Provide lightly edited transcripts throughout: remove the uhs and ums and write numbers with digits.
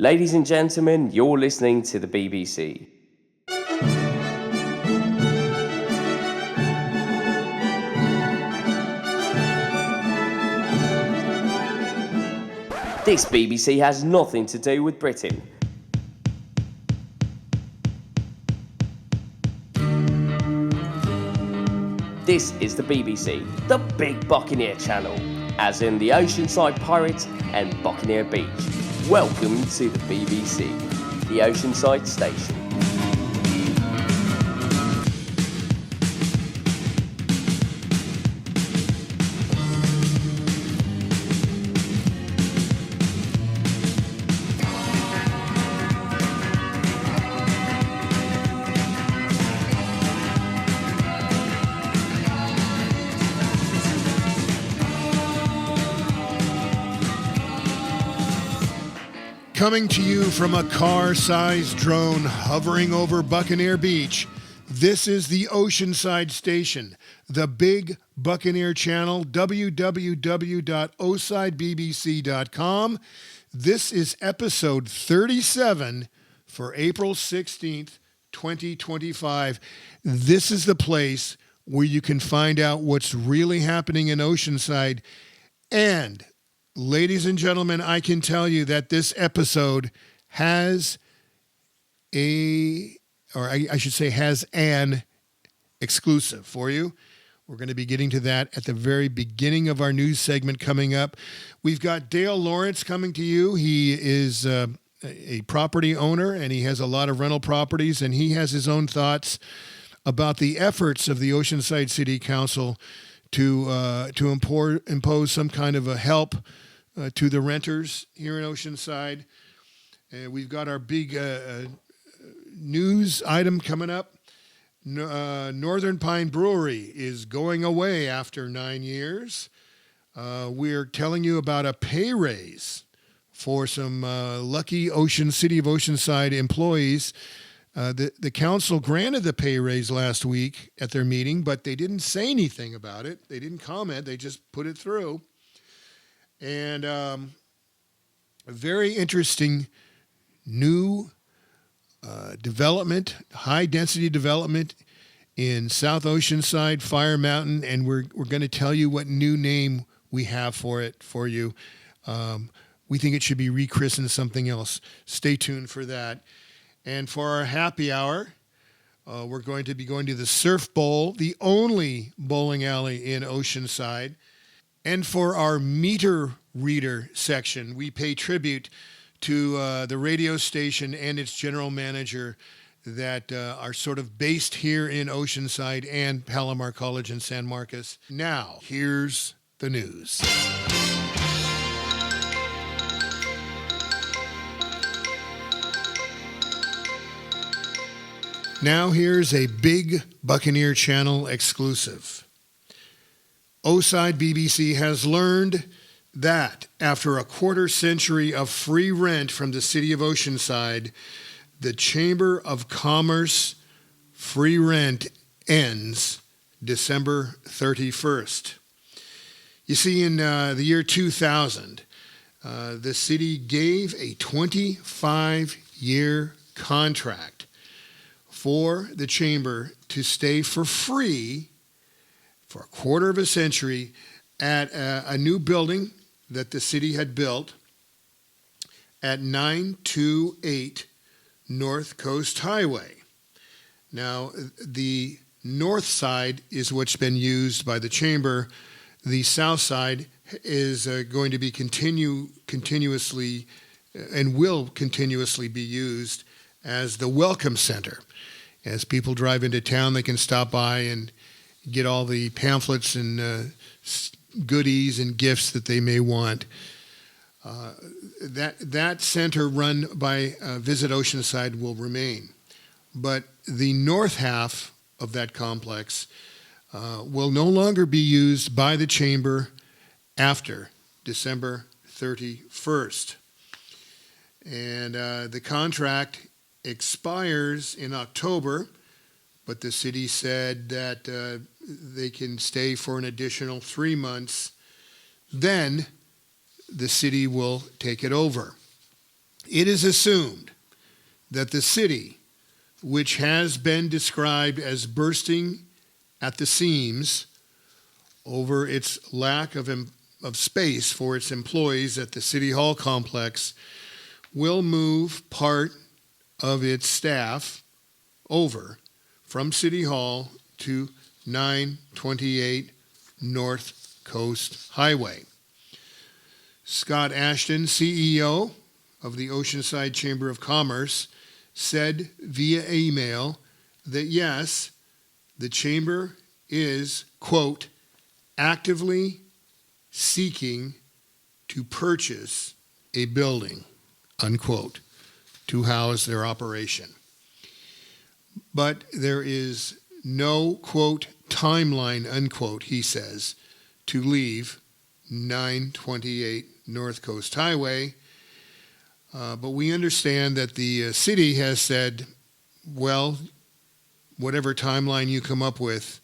Ladies and gentlemen, you're listening to the BBC. This BBC has nothing to do with Britain. This is the BBC, the big Buccaneer Channel, as in the Oceanside Pirates and Buccaneer Beach. Welcome to the BBC, the Oceanside Station. Coming to you from a car-sized drone hovering over Buccaneer Beach, this is the Oceanside Station, the big Buccaneer Channel, www.osidebbc.com. This is episode 37 for April 16th, 2025. This is the place where you can find out what's really happening in Oceanside. And ladies and gentlemen, I can tell you that this episode has has an exclusive for you. We're going to be getting to that at the very beginning of our news segment coming up. We've got Dale Lawrence coming to you. He is a property owner, and he has a lot of rental properties, and he has his own thoughts about the efforts of the Oceanside City Council to impose some kind of a help to the renters here in Oceanside. We've got our big news item coming up. Northern Pine Brewery is going away after 9 years. We're telling you about a pay raise for some lucky City of Oceanside employees. The council granted the pay raise last week at their meeting, but they didn't say anything about it. They didn't comment. They just put it through. And a very interesting new development, high-density development in South Oceanside, Fire Mountain, and we're going to tell you what new name we have for it for you. We think it should be rechristened something else. Stay tuned for that. And for our happy hour, we're going to be going to the Surf Bowl, the only bowling alley in Oceanside. And for our meter reader section, we pay tribute to the radio station and its general manager that are sort of based here in Oceanside and Palomar College in San Marcos. Now, here's the news. Now here's a big Buccaneer Channel exclusive. Oside BBC has learned that after a quarter century of free rent from the city of Oceanside, the Chamber of Commerce free rent ends December 31st. You see, in the year 2000, the city gave a 25-year contract for the chamber to stay for free for a quarter of a century at a new building that the city had built at 928 North Coast Highway. Now, the north side is what's been used by the chamber. The south side is going to be continuously and will continuously be used as the welcome center. As people drive into town, they can stop by and get all the pamphlets and goodies and gifts that they may want. That center run by Visit Oceanside will remain. But the north half of that complex will no longer be used by the chamber after December 31st. And the contract expires in October, but the city said that they can stay for an additional 3 months. Then the city will take it over. It is assumed that the city, which has been described as bursting at the seams over its lack of space for its employees at the City Hall complex, will move part of its staff over from City Hall to 928 North Coast Highway. Scott Ashton, CEO of the Oceanside Chamber of Commerce, said via email that yes, the Chamber is, quote, actively seeking to purchase a building, unquote, to house their operation. But there is no, quote, timeline, unquote, he says, to leave 928 North Coast Highway. But we understand that the city has said, well, whatever timeline you come up with,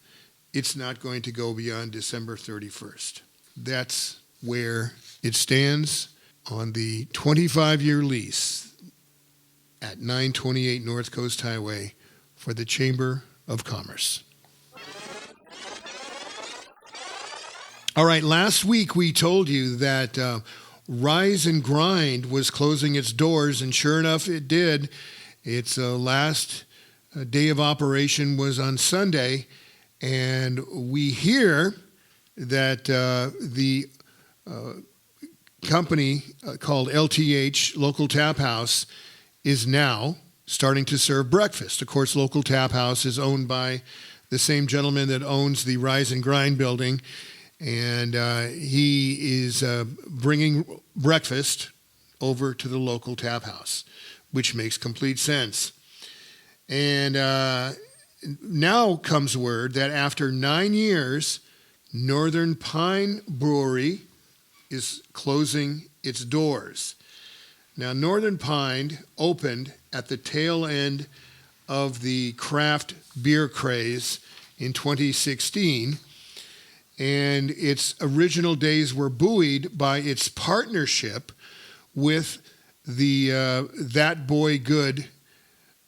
it's not going to go beyond December 31st. That's where it stands on the 25-year lease at 928 North Coast Highway for the Chamber of Commerce. All right, last week we told you that Rise and Grind was closing its doors, and sure enough, it did. Its last day of operation was on Sunday, and we hear that the company called LTH, Local Tap House, is now starting to serve breakfast. Of course, Local Tap House is owned by the same gentleman that owns the Rise and Grind building, and he is bringing breakfast over to the local tap house, which makes complete sense. And now comes word that after 9 years, Northern Pine Brewery is closing its doors. Now, Northern Pine opened at the tail end of the craft beer craze in 2016, and its original days were buoyed by its partnership with the That Boy Good.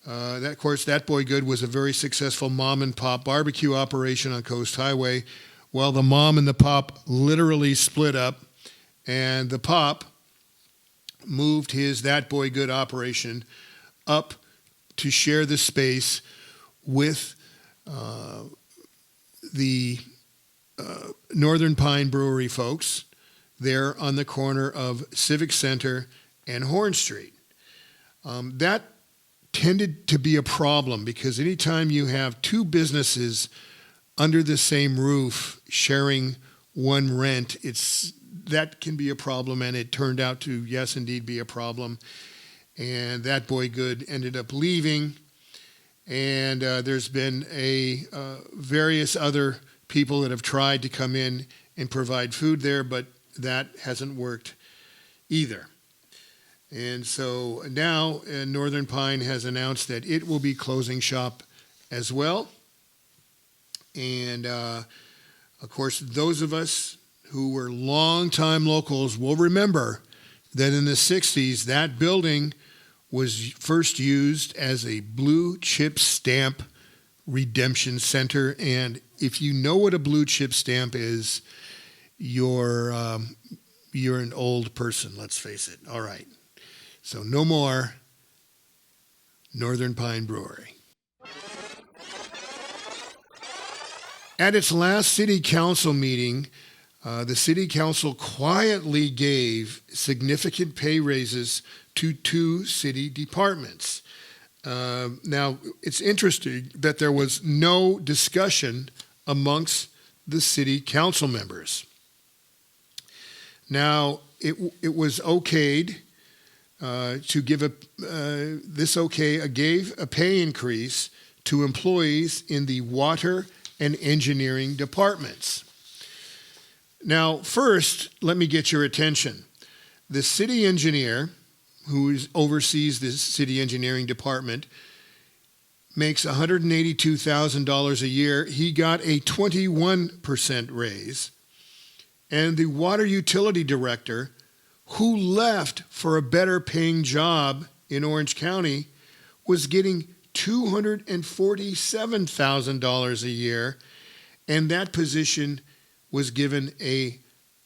That Boy Good was a very successful mom and pop barbecue operation on Coast Highway. Well, the mom and the pop literally split up, and the pop moved his That Boy Good operation up to share the space with the Northern Pine Brewery folks there on the corner of Civic Center and Horn Street. That tended to be a problem because anytime you have two businesses under the same roof sharing one rent, that can be a problem, and it turned out to, yes, indeed, be a problem. And That Boy Good ended up leaving, and there's been various other people that have tried to come in and provide food there, but that hasn't worked either. And so now Northern Pine has announced that it will be closing shop as well. And of course, those of us who were longtime locals will remember that in the 60s, that building was first used as a blue chip stamp redemption center. And if you know what a blue chip stamp is, you're an old person, let's face it. All right. So no more Northern Pine Brewery. At its last city council meeting, the city council quietly gave significant pay raises to two city departments. Now, it's interesting that there was no discussion amongst the city council members. Now, it was okayed to give gave a pay increase to employees in the water and engineering departments. Now, first, let me get your attention. The city engineer, who oversees the city engineering department, makes $182,000 a year. He got a 21% raise. And the water utility director, who left for a better paying job in Orange County was getting $247,000 a year, and that position was given a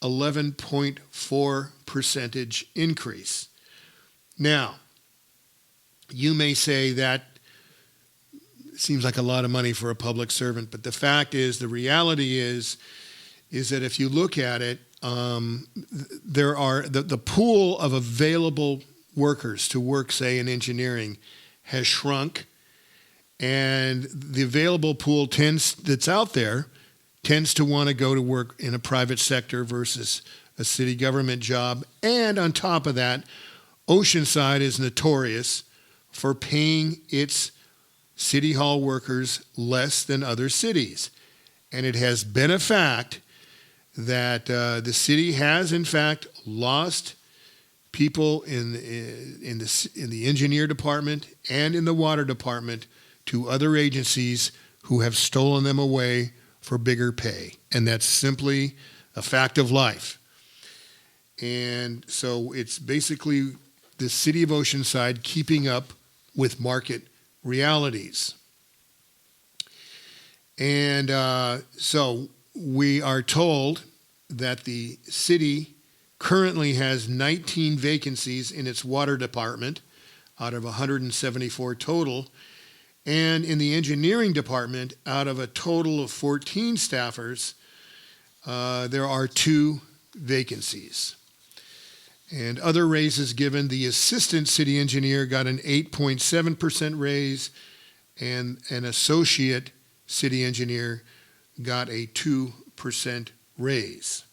11.4% increase. Now, you may say that seems like a lot of money for a public servant, but the fact is, the reality is that if you look at it, there are the pool of available workers to work, say, in engineering has shrunk, and the available pool that's out there tends to want to go to work in a private sector versus a city government job. And on top of that, Oceanside is notorious for paying its city hall workers less than other cities. And it has been a fact that the city has, in fact, lost people in the engineer department and in the water department to other agencies who have stolen them away for bigger pay. And that's simply a fact of life. And so it's basically the city of Oceanside keeping up with market realities. And so we are told that the city currently has 19 vacancies in its water department out of 174 total. And in the engineering department, out of a total of 14 staffers, there are 2 vacancies. And other raises given, the assistant city engineer got an 8.7% raise, and an associate city engineer got a 2% raise.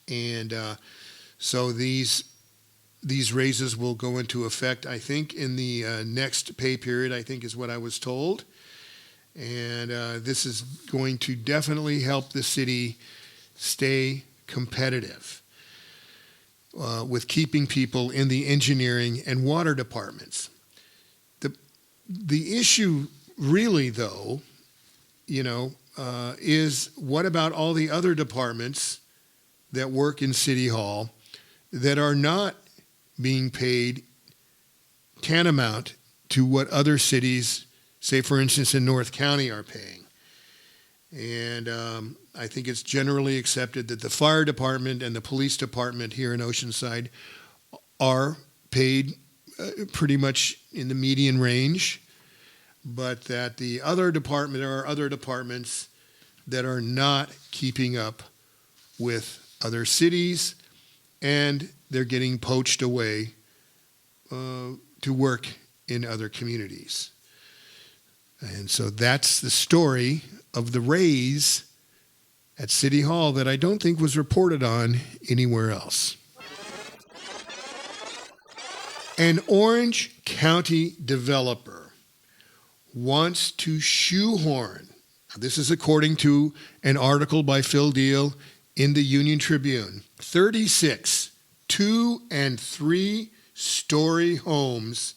And so these raises will go into effect, I think, in the next pay period, I think is what I was told. And this is going to definitely help the city stay competitive with keeping people in the engineering and water departments. The issue really, though, is what about all the other departments that work in City Hall that are not being paid tantamount to what other cities, say for instance in North County, are paying? And I think it's generally accepted that the fire department and the police department here in Oceanside are paid pretty much in the median range, but that there are other departments that are not keeping up with other cities, and they're getting poached away to work in other communities. And so that's the story of the raise at City Hall that I don't think was reported on anywhere else. An Orange County developer wants to shoehorn, this is according to an article by Phil Deal in the Union Tribune, 36 2- and 3-story homes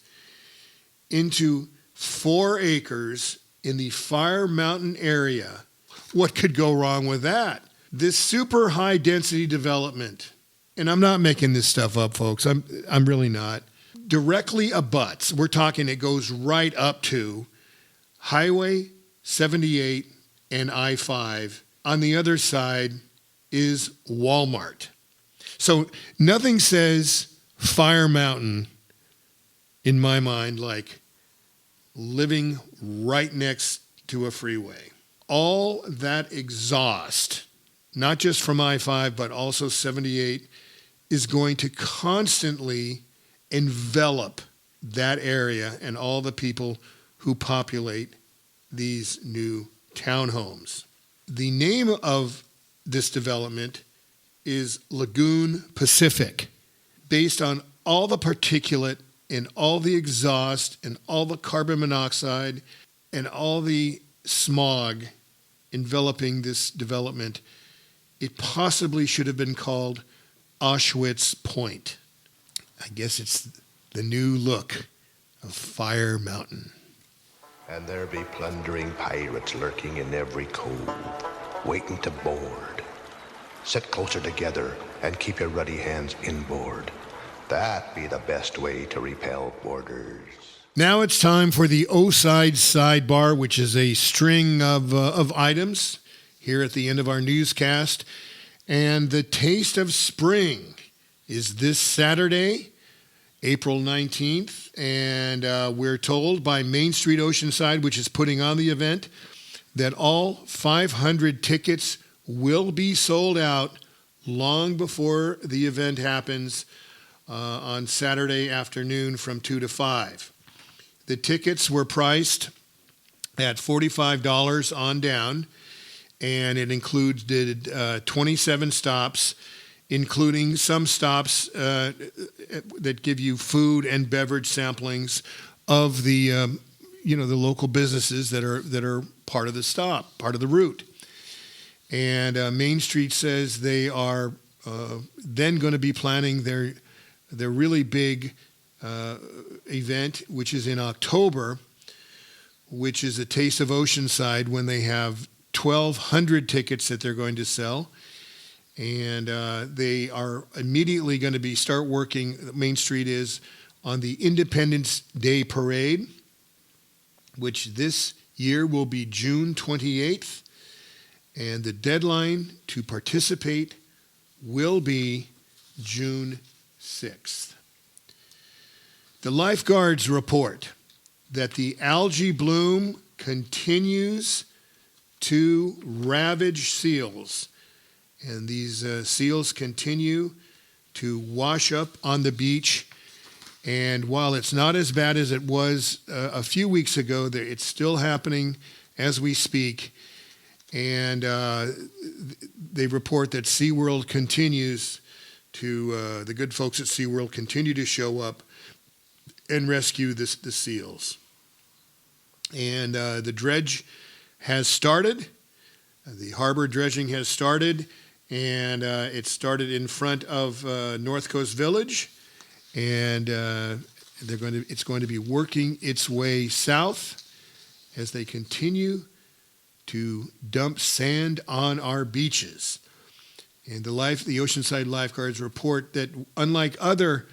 into 4 acres in the Fire Mountain area. What could go wrong with that? This super high density development, and I'm not making this stuff up, folks, I'm really not, directly abuts, we're talking it goes right up to Highway 78 and I-5. On the other side is Walmart. So nothing says Fire Mountain in my mind like living right next to a freeway. All that exhaust, not just from I-5, but also 78, is going to constantly envelop that area and all the people who populate these new townhomes. The name of this development is Lagoon Pacific, based on all the particulate and all the exhaust and all the carbon monoxide and all the smog enveloping this development. It possibly should have been called Auschwitz Point. I guess it's the new look of Fire Mountain. And there be plundering pirates lurking in every cove, waiting to board. Sit closer together and keep your ruddy hands inboard. That be the best way to repel boarders. Now it's time for the Oside Sidebar, which is a string of items here at the end of our newscast. And the Taste of Spring is this Saturday, April 19th. And we're told by Main Street Oceanside, which is putting on the event, that all 500 tickets will be sold out long before the event happens on Saturday afternoon from 2 to 5. The tickets were priced at $45 on down, and it included 27 stops, including some stops that give you food and beverage samplings of the the local businesses that are part of the stop, part of the route. And Main Street says they are then going to be planning their really big event, which is in October, which is a Taste of Oceanside, when they have 1,200 tickets that they're going to sell. And they are immediately going to start working, Main Street is, on the Independence Day Parade, which this year will be June 28th. And the deadline to participate will be June 6th. The lifeguards report that the algae bloom continues to ravage seals. And these seals continue to wash up on the beach. And while it's not as bad as it was a few weeks ago, it's still happening as we speak. And they report that SeaWorld continues to, the good folks at SeaWorld continue to show up and rescue the seals. And the dredge has started. The harbor dredging has started, and it started in front of North Coast Village. And it's going to be working its way south as they continue to dump sand on our beaches. And the Oceanside lifeguards report that unlike other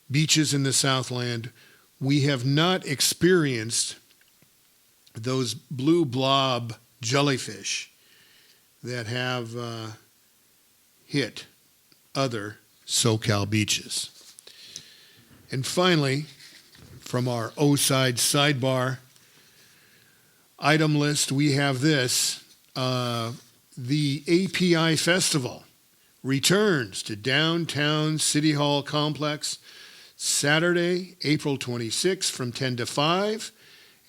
beaches in the Southland, we have not experienced those blue blob jellyfish that have hit other SoCal beaches. And finally, from our Oside Sidebar item list, we have this. The API Festival returns to downtown City Hall complex Saturday, April 26th from 10 to 5.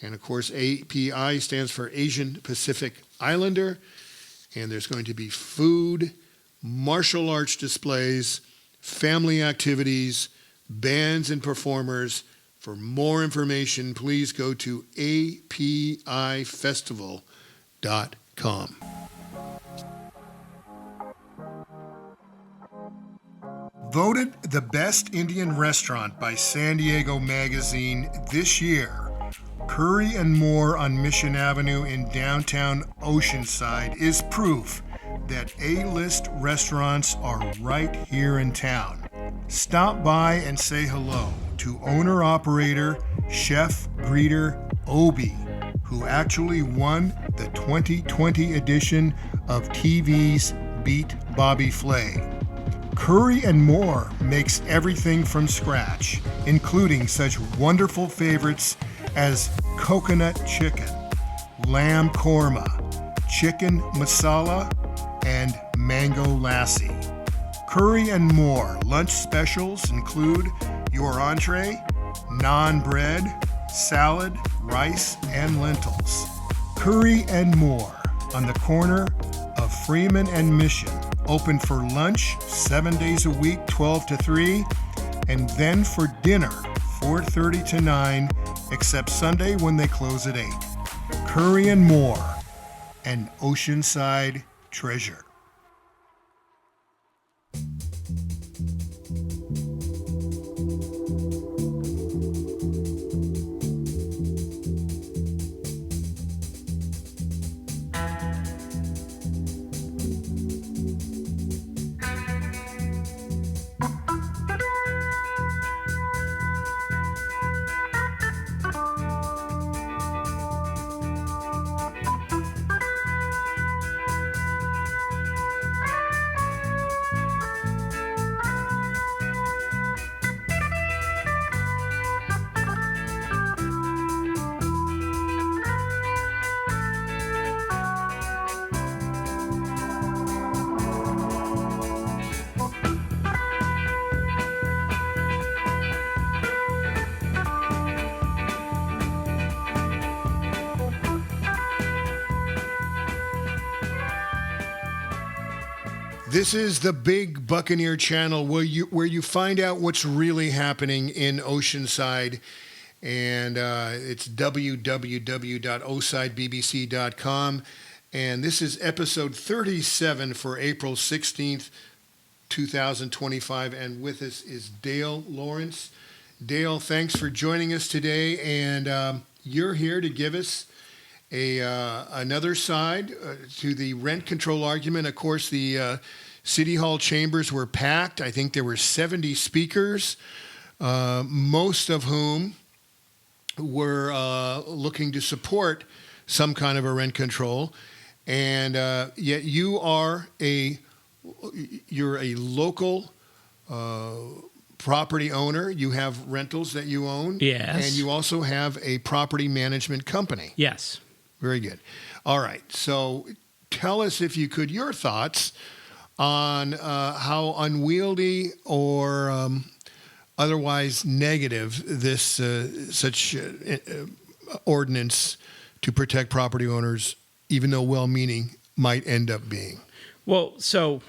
And of course, API stands for Asian Pacific Islander. And there's going to be food, martial arts displays, family activities, bands and performers. For more information, please go to apifestival.com. Voted the best Indian restaurant by San Diego Magazine this year, Curry and More on Mission Avenue in downtown Oceanside is proof that A-list restaurants are right here in town. Stop by and say hello to owner-operator, chef, greeter, Obi, who actually won the 2020 edition of TV's Beat Bobby Flay. Curry and More makes everything from scratch, including such wonderful favorites as coconut chicken, lamb korma, chicken masala, and mango lassi. Curry and More lunch specials include your entree, naan bread, salad, rice, and lentils. Curry and More on the corner of Freeman and Mission. Open for lunch 7 days a week, 12 to 3, and then for dinner 4:30 to 9, except Sunday when they close at 8. Curry and More, an Oceanside treasure. This is the Big Buccaneer Channel where you find out what's really happening in Oceanside. And it's www.osidebbc.com. And this is episode 37 for April 16th, 2025. And with us is Dale Lawrence. Dale, thanks for joining us today. And you're here to give us another side to the rent control argument. Of course, the City Hall chambers were packed. I think there were 70 speakers, most of whom were looking to support some kind of a rent control. And yet you're a local property owner. You have rentals that you own. Yes. And you also have a property management company. Yes. Very good. All right. So tell us, if you could, your thoughts on how unwieldy or otherwise negative this such ordinance to protect property owners, even though well-meaning, might end up being. Well, so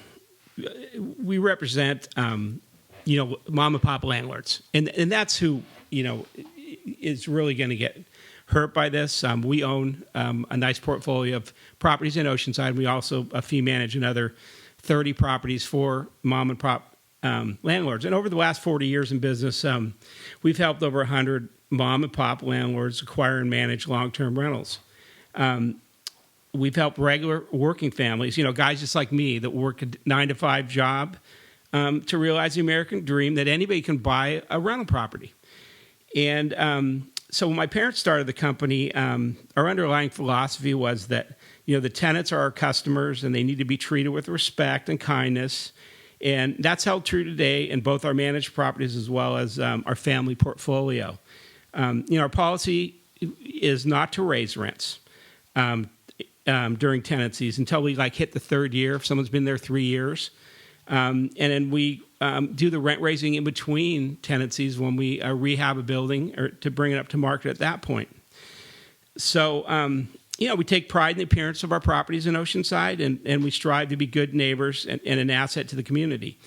we represent, mom and pop landlords, and that's who, is really going to get hurt by this. We own a nice portfolio of properties in Oceanside. We also fee manage another 30 properties for mom and pop landlords. And over the last 40 years in business, we've helped over 100 mom and pop landlords acquire and manage long-term rentals. We've helped regular working families, guys just like me that work a 9-to-5 job to realize the American dream that anybody can buy a rental property. And so when my parents started the company, our underlying philosophy was that, the tenants are our customers and they need to be treated with respect and kindness. And that's held true today in both our managed properties as well as our family portfolio. Our policy is not to raise rents during tenancies until we hit the third year, if someone's been there 3 years. And then we do the rent raising in between tenancies when we rehab a building or to bring it up to market at that point. So, we take pride in the appearance of our properties in Oceanside, and we strive to be good neighbors and an asset to the community.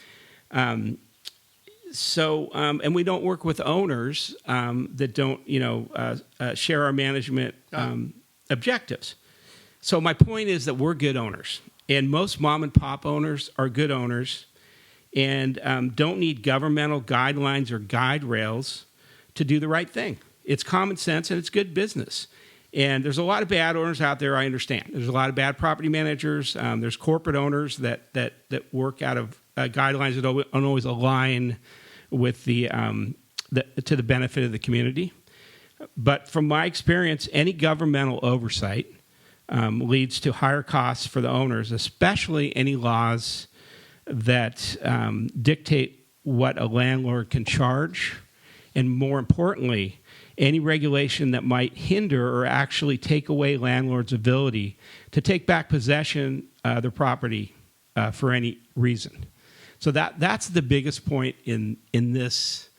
And we don't work with owners that don't, share our management objectives. So my point is that we're good owners, and most mom and pop owners are good owners and don't need governmental guidelines or guide rails to do the right thing. It's common sense and it's good business. And there's a lot of bad owners out there, I understand. There's a lot of bad property managers. There's corporate owners that work out of guidelines that don't always align with to the benefit of the community. But from my experience, any governmental oversight leads to higher costs for the owners, especially any laws that dictate what a landlord can charge, and more importantly, any regulation that might hinder or actually take away landlords' ability to take back possession of their property for any reason. So that's the biggest point in this.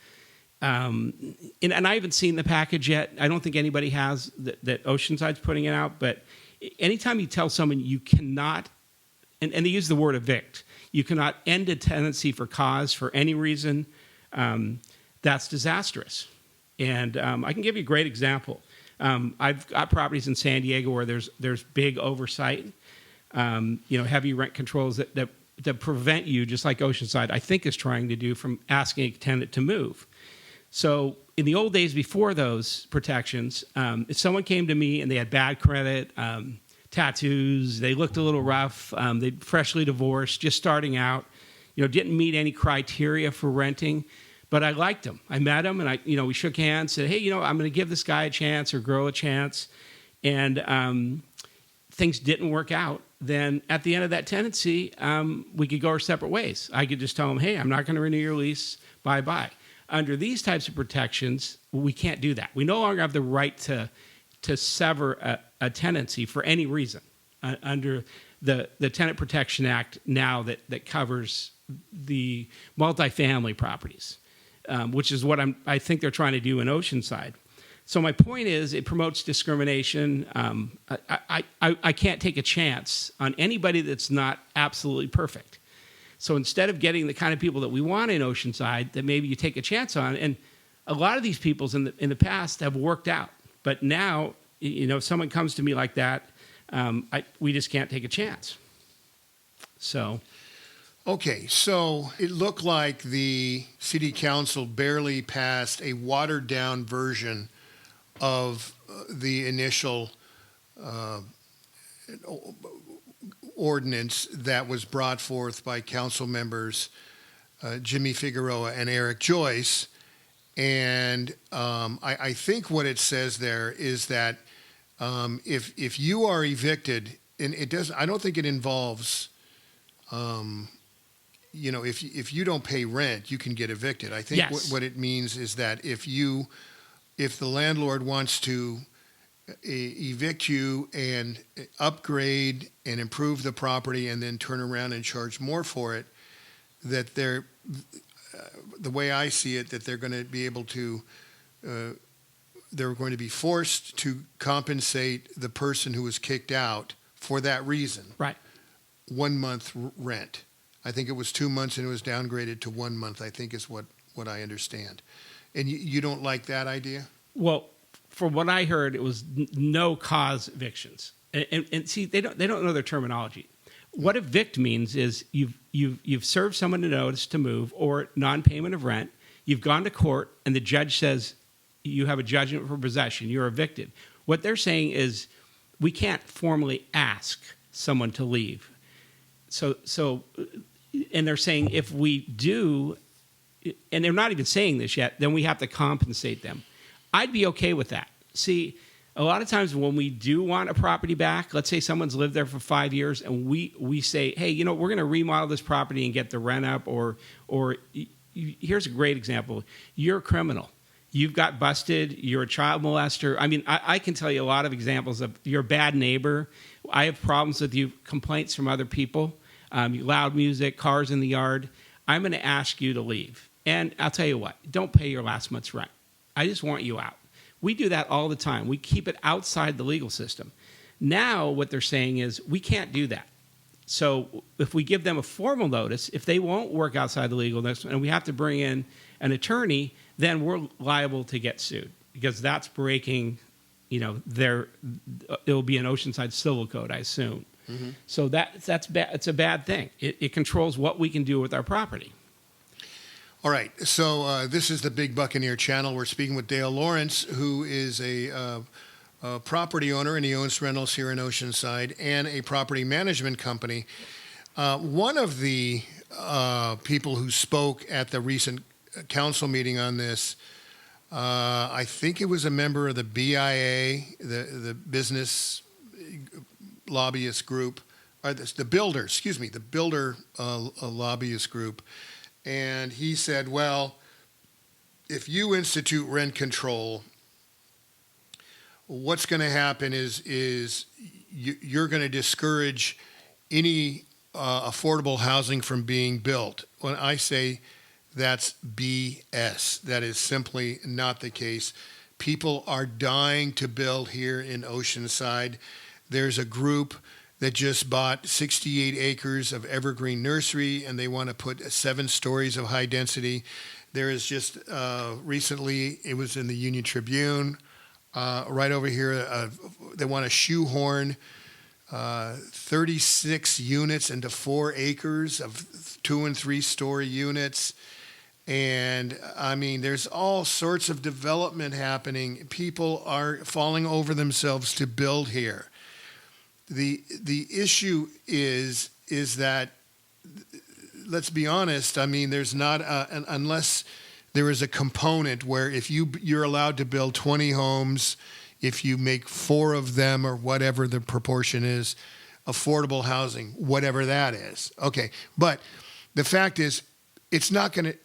And I haven't seen the package yet. I don't think anybody has that Oceanside's putting it out. But anytime you tell someone you cannot, and they use the word evict, you cannot end a tenancy for cause for any reason, that's disastrous. And I can give you a great example. I've got properties in San Diego where there's big oversight, heavy rent controls that prevent you, just like Oceanside, I think, is trying to do, from asking a tenant to move. So in the old days before those protections, if someone came to me and they had bad credit, tattoos, they looked a little rough, they'd freshly divorced, just starting out, didn't meet any criteria for renting, but I liked them. I met him, and we shook hands, said, hey, I'm going to give this guy a chance or girl a chance, and things didn't work out. Then at the end of that tenancy, we could go our separate ways. I could just tell them, hey, I'm not going to renew your lease, bye-bye. Under these types of protections, we can't do that. We no longer have the right to sever a tenancy for any reason under the Tenant Protection Act now that covers the multifamily properties, which is what I think they're trying to do in Oceanside. So my point is, it promotes discrimination. I can't take a chance on anybody that's not absolutely perfect. So instead of getting the kind of people that we want in Oceanside, that maybe you take a chance on, and a lot of these peoples in the past have worked out, but now, if someone comes to me like that, we just can't take a chance. So. Okay, so it looked like the city council barely passed a watered-down version of the initial ordinance that was brought forth by council members Jimmy Figueroa and Eric Joyce. And I think what it says there is that if you are evicted, and it doesn't, I don't think it involves, if you don't pay rent, you can get evicted. I think Yes. what it means is that if the landlord wants to evict you and upgrade and improve the property and then turn around and charge more for it, that the way I see it, that they're going to be able to, they're going to be forced to compensate the person who was kicked out for that reason. Right. 1 month rent. I think it was 2 months and it was downgraded to 1 month, I think is what I understand. And you don't like that idea? Well, from what I heard, it was no cause evictions. And see, they don't know their terminology. What evict means is you've served someone a notice to move or non-payment of rent. You've gone to court and the judge says you have a judgment for possession. You're evicted. What they're saying is we can't formally ask someone to leave. So, and they're saying if we do, and they're not even saying this yet, then we have to compensate them. I'd be okay with that. See, a lot of times when we do want a property back, let's say someone's lived there for 5 years and we say, hey, we're going to remodel this property and get the rent up, or here's a great example. You're a criminal. You've got busted. You're a child molester. I mean, I can tell you a lot of examples of you're a bad neighbor. I have problems with you, complaints from other people, loud music, cars in the yard. I'm going to ask you to leave. And I'll tell you what, don't pay your last month's rent. I just want you out. We do that all the time. We keep it outside the legal system. Now what they're saying is we can't do that. So if we give them a formal notice, if they won't work outside the legal system and we have to bring in an attorney, then we're liable to get sued because that's breaking, it'll be an Oceanside civil code, I assume. Mm-hmm. So that's bad. It's a bad thing. It controls what we can do with our property. All right, so this is the Big Buccaneer Channel. We're speaking with Dale Lawrence, who is a property owner, and he owns rentals here in Oceanside, and a property management company. One of the people who spoke at the recent council meeting on this, I think it was a member of the BIA, the Business Lobbyist Group, or the Builder Lobbyist Group. And he said, well, if you institute rent control, what's going to happen is you're going to discourage any affordable housing from being built. When I say that's BS, that is simply not the case. People are dying to build here in Oceanside. There's a group that just bought 68 acres of evergreen nursery, and they want to put 7 stories of high density. There is just recently, it was in the Union Tribune, right over here, they want to shoehorn 36 units into 4 acres of 2 and 3 story units. And I mean, there's all sorts of development happening. People are falling over themselves to build here. The issue is that, let's be honest, I mean, there's not unless there is a component where if you're allowed to build 20 homes, if you make 4 of them or whatever the proportion is, affordable housing, whatever that is. Okay, but the fact is, it's not going to,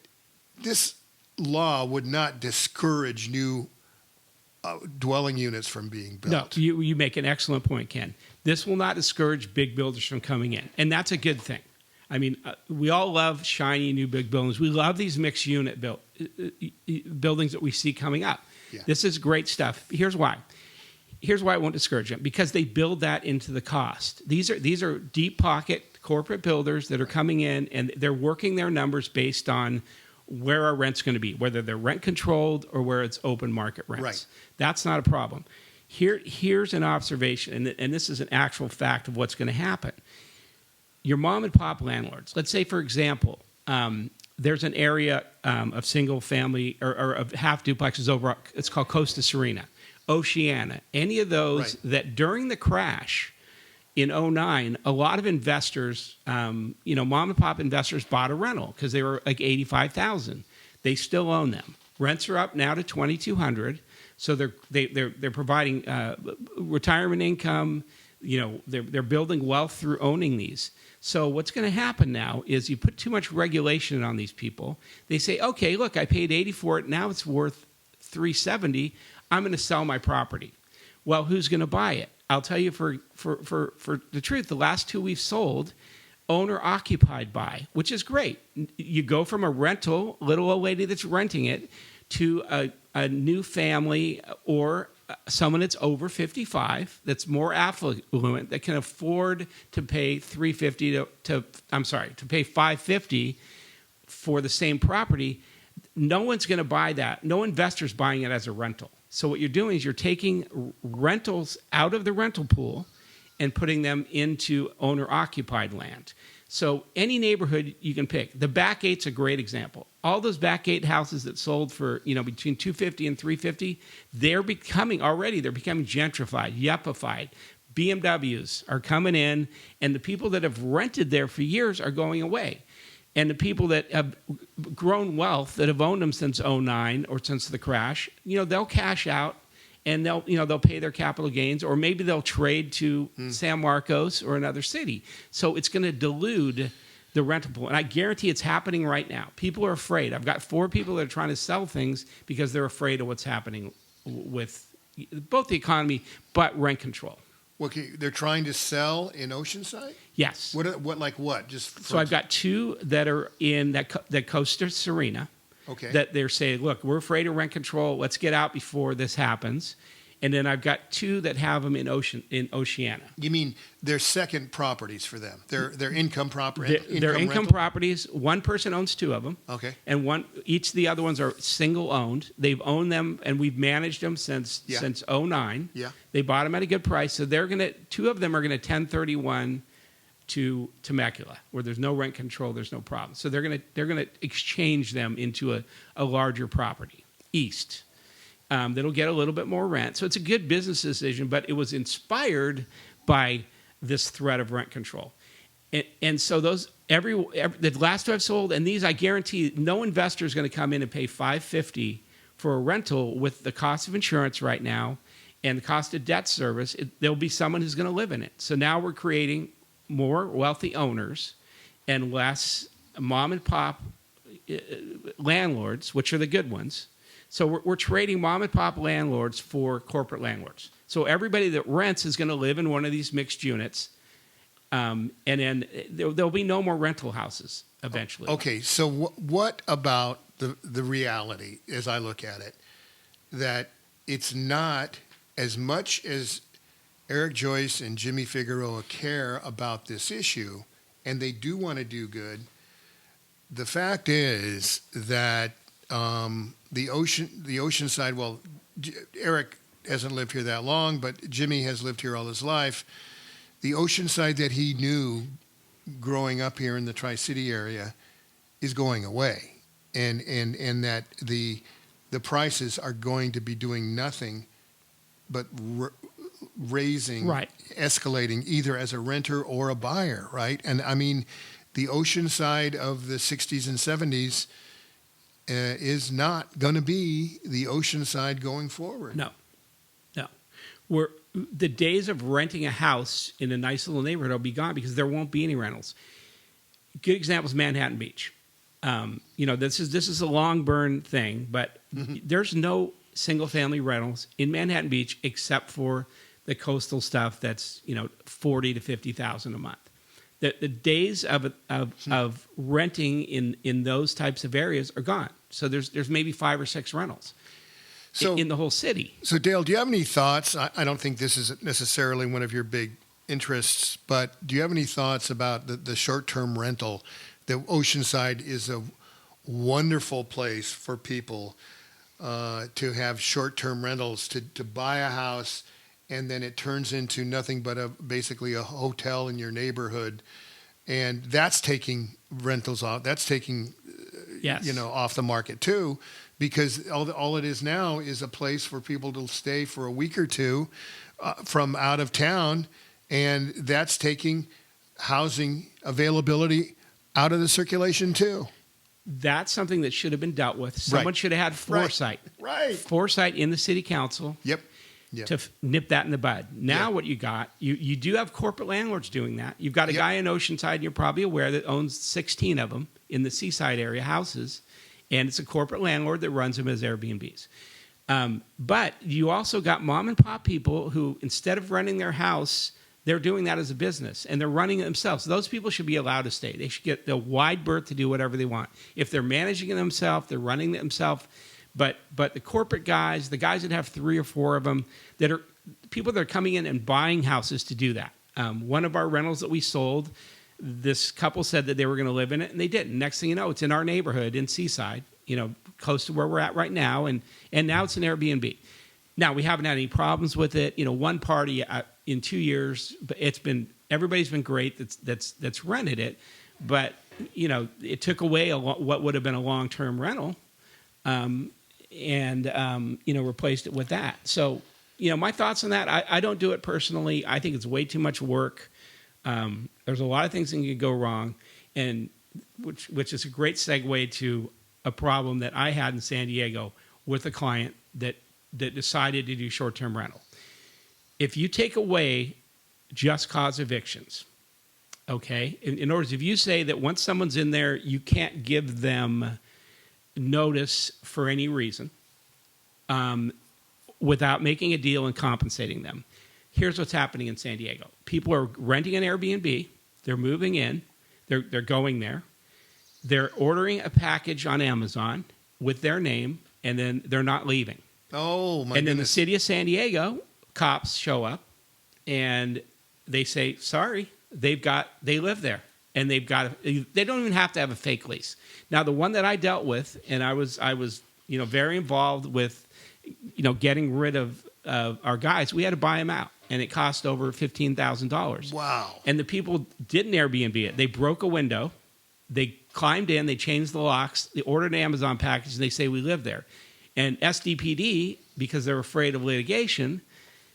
this law would not discourage new dwelling units from being built. No, you make an excellent point, Ken. This will not discourage big builders from coming in, and that's a good thing. I mean, we all love shiny new big buildings. We love these mixed unit buildings that we see coming up. Yeah. This is great stuff. Here's why. Here's why it won't discourage them, because they build that into the cost. These are deep pocket corporate builders that are coming in, and they're working their numbers based on where our rent's going to be, whether they're rent controlled or where it's open market rents. Right. That's not a problem. Here's an observation, and this is an actual fact of what's going to happen. Your mom and pop landlords, let's say, for example, there's an area of single family or of half duplexes over, it's called Costa Serena, Oceana, any of those that during the crash in 2009, a lot of investors, mom and pop investors bought a rental because they were like $85,000. They still own them. Rents are up now to $2,200. So they're providing retirement income. They're building wealth through owning these. So what's going to happen now is you put too much regulation on these people. They say, okay, look, I paid $80 for it. Now it's worth $370. I'm going to sell my property. Well, who's going to buy it? I'll tell you for the truth, the last two we've sold, owner-occupied buy, which is great. You go from a rental, little old lady that's renting it, to a new family or someone that's over 55, that's more affluent, that can afford to pay $350 to pay $550 for the same property. No one's going to buy that. No investor's buying it as a rental. So what you're doing is you're taking rentals out of the rental pool and putting them into owner-occupied land. So any neighborhood you can pick. The back eight's a great example. All those back eight houses that sold for between $250 and $350, they're becoming gentrified, yuppified. BMWs are coming in, and the people that have rented there for years are going away. And the people that have grown wealth, that have owned them since 2009 or since the crash, they'll cash out and they'll pay their capital gains, or maybe they'll trade to San Marcos or another city. So it's going to dilute the rental pool. And I guarantee it's happening right now. People are afraid. I've got 4 people that are trying to sell things because they're afraid of what's happening with both the economy but rent control. Okay, they're trying to sell in Oceanside? Yes. What? So I've got 2 that are in that Costa Serena. Okay. That they're saying, look, we're afraid of rent control. Let's get out before this happens. And then I've got 2 that have them in Oceana. You mean they're second properties for them? They're income property. They're income properties. One person owns 2 of them. Okay. And each of the other ones are single owned. They've owned them, and we've managed them since 2009. Yeah. They bought them at a good price. So 2 of them are going to 1031 to Temecula, where there's no rent control, there's no problem. So they're going to exchange them into a larger property east. That'll get a little bit more rent. So it's a good business decision, but it was inspired by this threat of rent control. And so those the last 2 I've sold, and these I guarantee no investor is going to come in and pay $550 for a rental with the cost of insurance right now and the cost of debt service. There'll be someone who's going to live in it. So now we're creating more wealthy owners and less mom and pop landlords, which are the good ones. So we're trading mom and pop landlords for corporate landlords. So everybody that rents is going to live in one of these mixed units, and then there'll be no more rental houses eventually. Okay, so what about the reality, as I look at it, that it's not as much as Eric Joyce and Jimmy Figueroa care about this issue, and they do want to do good. The fact is that the Oceanside, well, Eric hasn't lived here that long, but Jimmy has lived here all his life. The Oceanside that he knew growing up here in the Tri-City area is going away, and that the prices are going to be doing nothing but raising, escalating, either as a renter or a buyer, right? And I mean, the Oceanside of the 60s and 70s is not going to be the Oceanside going forward. No. The days of renting a house in a nice little neighborhood will be gone because there won't be any rentals. Good example is Manhattan Beach. This is a long burn thing, but there's no single family rentals in Manhattan Beach except for the coastal stuff that's $40,000 to $50,000 a month. The days of renting in those types of areas are gone. So there's maybe 5 or 6 rentals in the whole city. So Dale, do you have any thoughts? I don't think this is necessarily one of your big interests, but do you have any thoughts about the short-term rental? The Oceanside is a wonderful place for people to have short-term rentals, to buy a house, and then it turns into nothing but basically a hotel in your neighborhood, and that's taking rentals off. That's taking Yes. off the market too, because all it is now is a place for people to stay for a week or two from out of town, and that's taking housing availability out of the circulation too. That's something that should have been dealt with. Someone should have had foresight. Right. Foresight in the city council Yep. to nip that in the bud. Now what you got, you do have corporate landlords doing that. You've got a guy in Oceanside, and you're probably aware, that owns 16 of them in the seaside area houses, and it's a corporate landlord that runs them as Airbnbs. But you also got mom and pop people who, instead of renting their house, they're doing that as a business, and they're running it themselves. Those people should be allowed to stay. They should get the wide berth to do whatever they want. If they're managing it themselves, they're running it themselves. But the corporate guys, the guys that have 3 or 4 of them, that are people that are coming in and buying houses to do that. One of our rentals that we sold, this couple said that they were going to live in it, and they didn't. Next thing you know, it's in our neighborhood in Seaside, close to where we're at right now, and now it's an Airbnb. Now, we haven't had any problems with it. One party in 2 years, but everybody's been great that's rented it, but it took away what would have been a long-term rental, and replaced it with that. So, my thoughts on that, I don't do it personally. I think it's way too much work. There's a lot of things that can go wrong, and which is a great segue to a problem that I had in San Diego with a client that decided to do short-term rental. If you take away just cause evictions, okay, in other words, if you say that once someone's in there, you can't give them notice for any reason without making a deal and compensating them, here's what's happening in San Diego. People are renting an Airbnb. They're moving in. They're going there. They're ordering a package on Amazon with their name, and then they're not leaving. Oh, my And then the goodness. city of San Diego cops show up, and they say, sorry, they live there, and they don't even have to have a fake lease. Now, the one that I dealt with, and I was very involved with getting rid of our guys, we had to buy them out, and it cost over $15,000. Wow. And the people didn't Airbnb it. They broke a window, they climbed in, they changed the locks, they ordered an Amazon package, and they say, we live there. And SDPD, because they're afraid of litigation,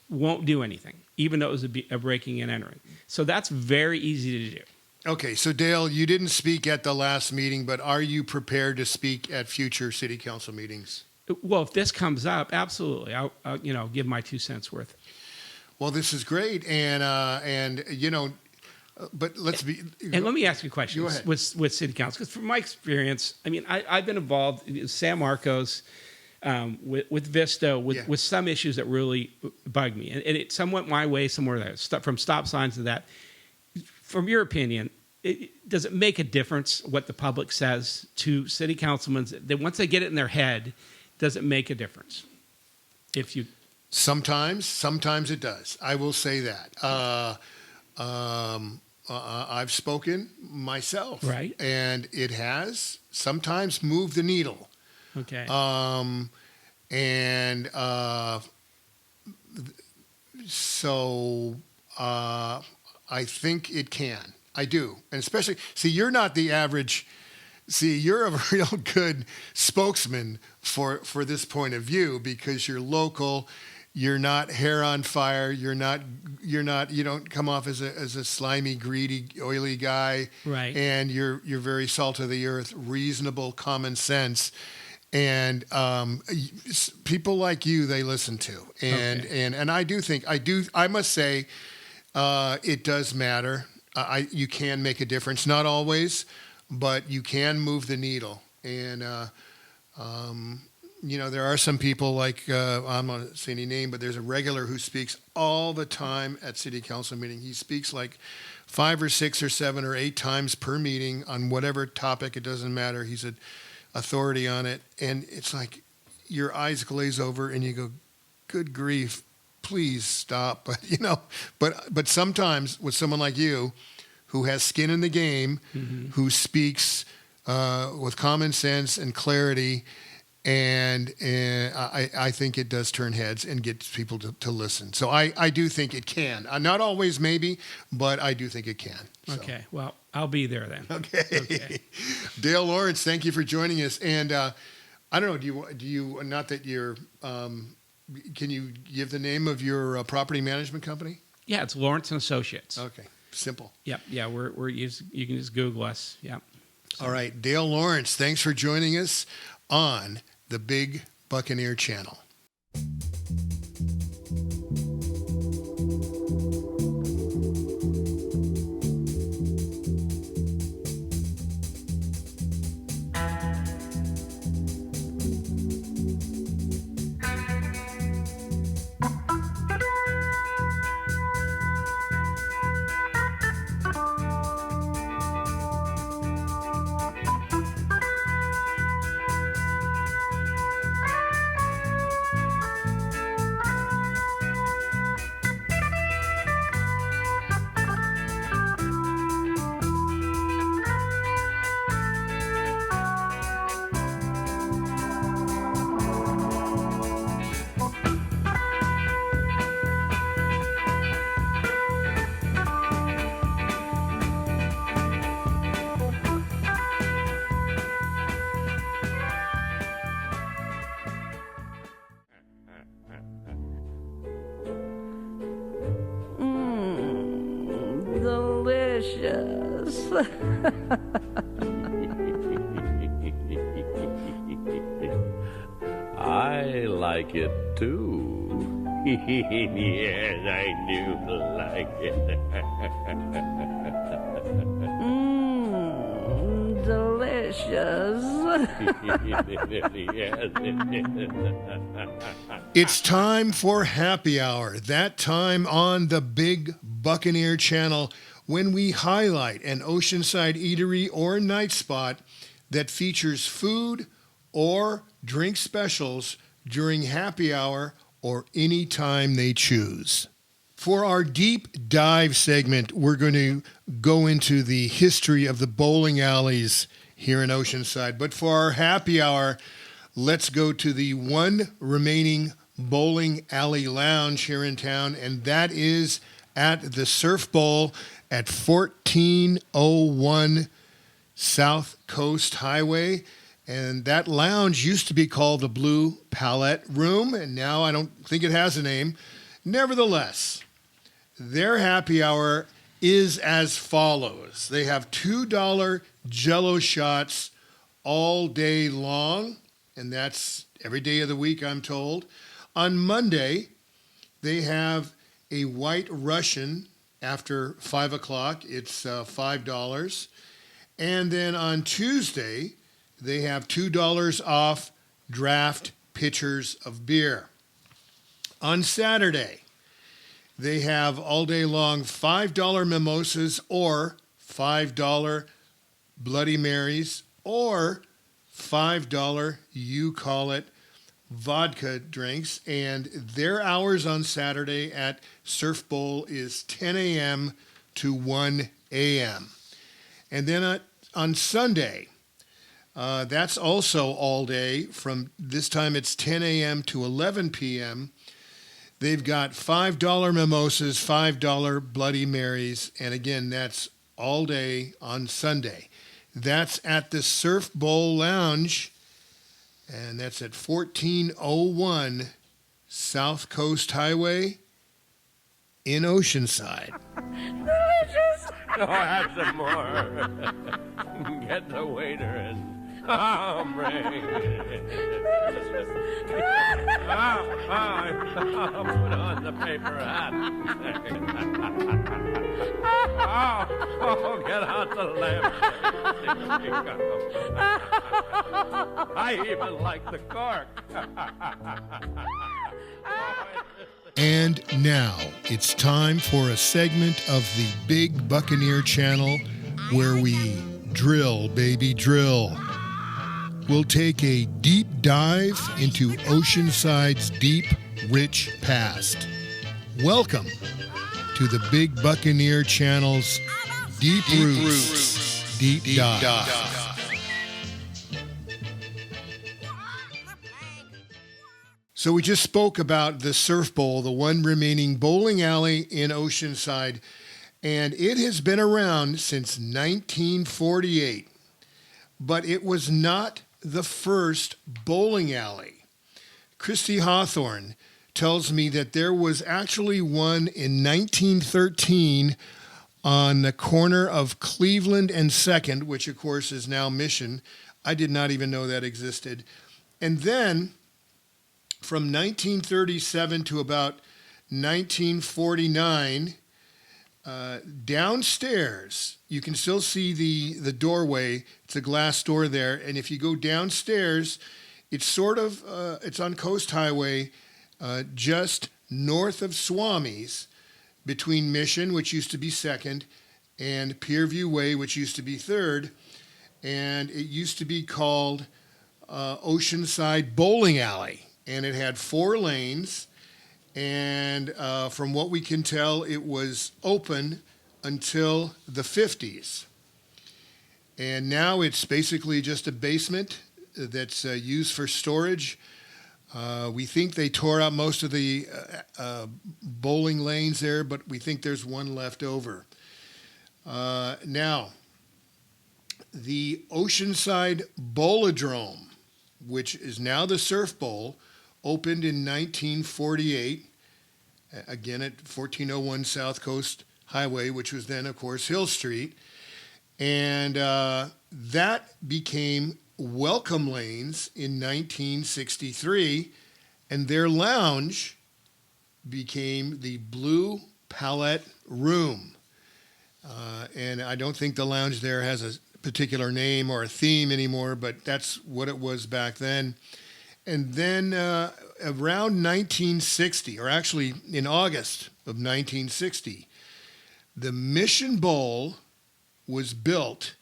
won't do anything, even though it was a breaking and entering. So that's very easy to do. Okay, so Dale, you didn't speak at the last meeting, but are you prepared to speak at future city council meetings? Well, if this comes up, absolutely. I'll give my 2 cents worth. Well, this is great, but let's be. And let me ask you a question. Go ahead. with city council, because from my experience, I've been involved in San Marcos, with Vista, with some issues that really bug me, and it some went my way, somewhere there, from stop signs to that. From your opinion, does it make a difference what the public says to city councilmen? That once they get it in their head, does it make a difference? Sometimes it does. I will say that. I've spoken myself, right, and it has sometimes moved the needle. Okay. So I think it can. I do. And especially, you're not the average. You're a real good spokesman for this point of view, because you're local. You're not hair on fire. You don't come off as a slimy, greedy, oily guy. Right. And you're very salt of the earth, reasonable, common sense. And people like you, they listen to. And I do think, I must say, it does matter. You can make a difference. Not always, but you can move the needle. And, there are some people like, I'm not going to say any name, but there's a regular who speaks all the time at city council meeting. He speaks like 5 or 6 or 7 or 8 times per meeting on whatever topic. It doesn't matter. He's an authority on it. And it's like your eyes glaze over and you go, good grief. please stop. But but sometimes with someone like you, who has skin in the game, who speaks with common sense and clarity, and I think it does turn heads and gets people to listen. So I do think it can. Not always, maybe, but I do think it can. So. Okay, well, I'll be there then. Okay. Dale Lawrence, thank you for joining us. And I don't know, do you not that you're, can you give the name of your property management company? Yeah, it's Lawrence and Associates. Okay, simple. Yep, yeah, you can just Google us. Yeah. All right, Dale Lawrence, thanks for joining us on the Big Buccaneer Channel. Delicious. I like it too. Yes, I do like it. Delicious. It's time for happy hour, that time on the Big Buccaneer Channel when we highlight an Oceanside eatery or night spot that features food or drink specials during happy hour or any time they choose. For our deep dive segment, we're going to go into the history of the bowling alleys here in Oceanside. But for our happy hour, let's go to the one remaining bowling alley lounge here in town, and that is at the Surf Bowl at 1401 South Coast Highway. And that lounge used to be called the Blue Palette Room, and now I don't think it has a name. Nevertheless, their happy hour is as follows. They have $2 Jell-O shots all day long, and that's every day of the week, I'm told. On Monday, they have a White Russian after 5 o'clock. It's $5. And then on Tuesday, they have $2 off draft pitchers of beer. On Saturday, they have all day long $5 mimosas or $5 Bloody Marys or $5, you call it, vodka drinks. And their hours on Saturday at Surf Bowl is 10 a.m. to 1 a.m. And then on Sunday, that's also all day. From this time, it's 10 a.m. to 11 p.m. They've got $5 mimosas, $5 Bloody Marys, and again, that's all day on Sunday. That's at the Surf Bowl Lounge, and that's at 1401 South Coast Highway in Oceanside. Delicious. Oh, have some more. Get the waiter and bring put on the paper hat. Get out the lamp. I even like the cork. And now it's time for a segment of the Big Buccaneer Channel where we drill, baby, drill. We'll take a deep dive into Oceanside's deep, rich past. Welcome to the Big Buccaneer Channel's Deep Roots, Deep Dive. So we just spoke about the Surf Bowl, the one remaining bowling alley in Oceanside, and it has been around since 1948. But it was not the first bowling alley. Christy Hawthorne tells me that there was actually one in 1913 on the corner of Cleveland and 2nd, which of course is now Mission. I did not even know that existed. And then from 1937 to about 1949, downstairs, you can still see the doorway. It's a glass door there. And if you go downstairs, it's sort of, it's on Coast Highway, just north of Swami's, between Mission, which used to be 2nd, and Pierview Way, which used to be 3rd. And it used to be called Oceanside Bowling Alley. And it had 4 lanes. And from what we can tell, it was open until the 50s. And now it's basically just a basement that's used for storage. We think they tore out most of the bowling lanes there, but we think there's one left over. Now, the Oceanside Bowlodrome, which is now the Surf Bowl, opened in 1948, again at 1401 South Coast Highway, which was then, of course, Hill Street. And that became Welcome Lanes in 1963, and their lounge became the Blue Palette Room. And I don't think the lounge there has a particular name or a theme anymore, but that's what it was back then. And then around 1960, or actually in August of 1960, the Mission Bowl was built,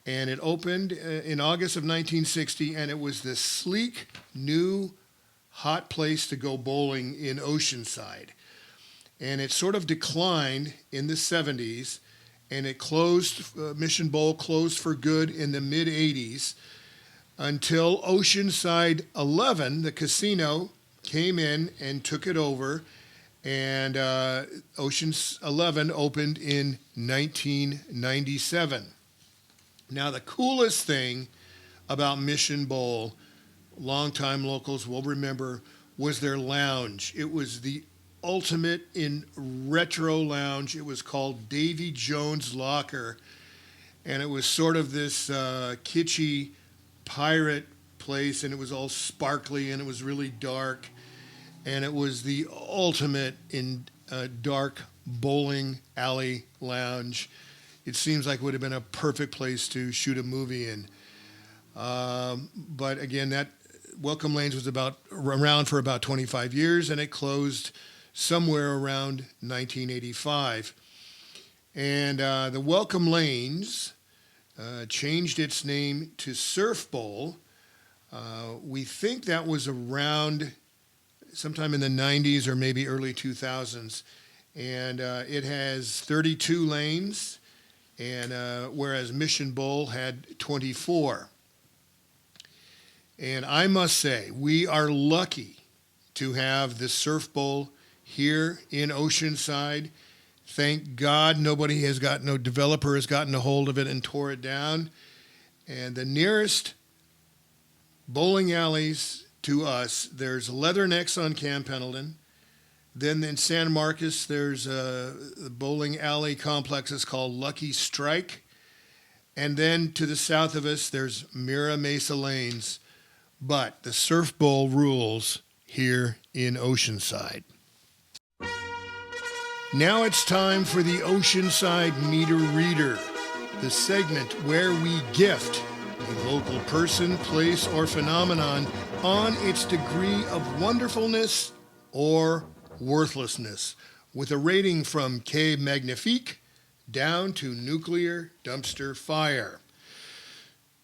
and it opened in August of 1960, and it was this sleek, new, hot place to go bowling in Oceanside. And it sort of declined in the 70s, and it closed, Mission Bowl closed for good in the mid-80s until Oceanside 11, the casino, came in and took it over, and Oceans 11 opened in 1997. Now, the coolest thing about Mission Bowl, longtime locals will remember, was their lounge. It was the ultimate in retro lounge. It was called Davy Jones Locker, and it was sort of this kitschy pirate place, and it was all sparkly, and it was really dark, and it was the ultimate in dark bowling alley lounge. It seems like it would have been a perfect place to shoot a movie in. But again, that Welcome Lanes was around for about 25 years, and it closed somewhere around 1985. And the Welcome Lanes changed its name to Surf Bowl. We think that was around sometime in the 90s or maybe early 2000s. And it has 32 lanes, and whereas Mission Bowl had 24. And I must say, we are lucky to have the Surf Bowl here in Oceanside. Thank God no developer has gotten a hold of it and tore it down. And the nearest bowling alleys to us, there's Leathernecks on Camp Pendleton. Then in San Marcos, there's a bowling alley complex is called Lucky Strike. And then to the south of us, there's Mira Mesa Lanes. But the Surf Bowl rules here in Oceanside. Now it's time for the Oceanside Meter Reader, the segment where we gift a local person, place, or phenomenon on its degree of wonderfulness or worthlessness, with a rating from K Magnifique down to nuclear dumpster fire.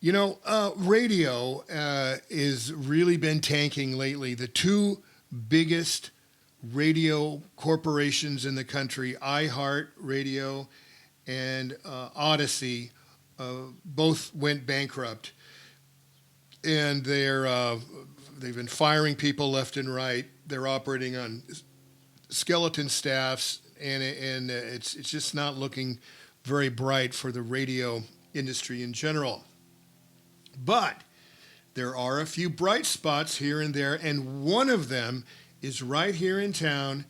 You know, radio is really been tanking lately. The two biggest radio corporations in the country, iHeart Radio and Odyssey, both went bankrupt. And they've been firing people left and right. They're operating on skeleton staffs, and it's just not looking very bright for the radio industry in general. But there are a few bright spots here and there, and one of them is right here in town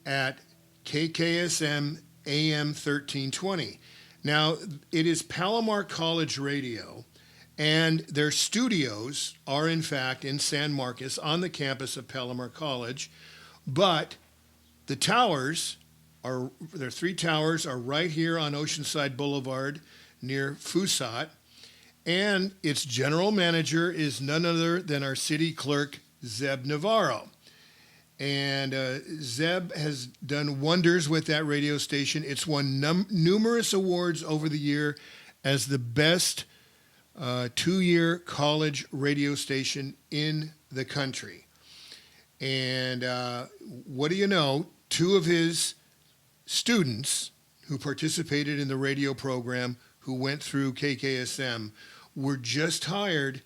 at KKSM AM 1320. Now, it is Palomar College Radio, and their studios are, in fact, in San Marcos on the campus of Palomar College. But the towers, their 3 towers, are right here on Oceanside Boulevard near Fusat. And its general manager is none other than our city clerk, Zeb Navarro. And Zeb has done wonders with that radio station. It's won numerous awards over the year as the best 2-year college radio station in the country. And what do you know? 2 of his students who participated in the radio program, who went through KKSM, were just hired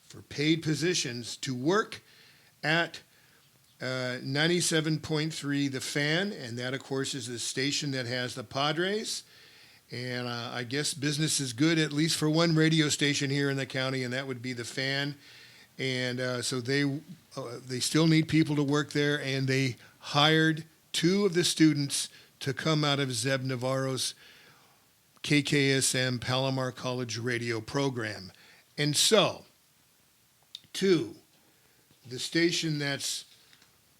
for paid positions to work at 97.3 The Fan, and that, of course, is the station that has the Padres. And I guess business is good, at least for one radio station here in the county, and that would be The Fan. And so they still need people to work there, and they hired 2 of the students to come out of Zeb Navarro's KKSM Palomar College radio program. And so, to the station that's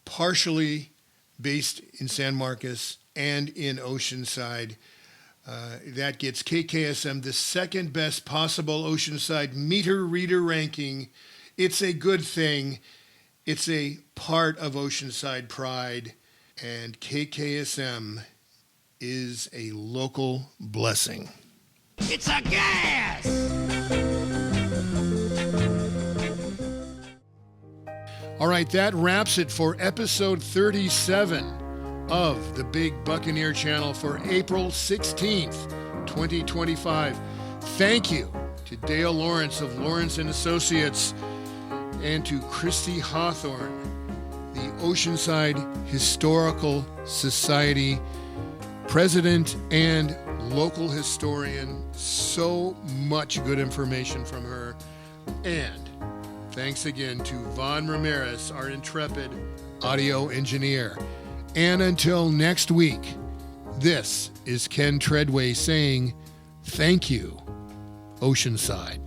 partially based in San Marcos and in Oceanside, that gets KKSM the second best possible Oceanside meter reader ranking. It's a good thing. It's a part of Oceanside pride, and KKSM is a local blessing. It's a gas! All right, that wraps it for episode 37 of the Big Buccaneer Channel for April 16th, 2025. Thank you to Dale Lawrence of Lawrence & Associates and to Christy Hawthorne, the Oceanside Historical Society president and local historian. So much good information from her. And thanks again to Von Ramirez, our intrepid audio engineer. And until next week, this is Ken Treadway saying, thank you, Oceanside.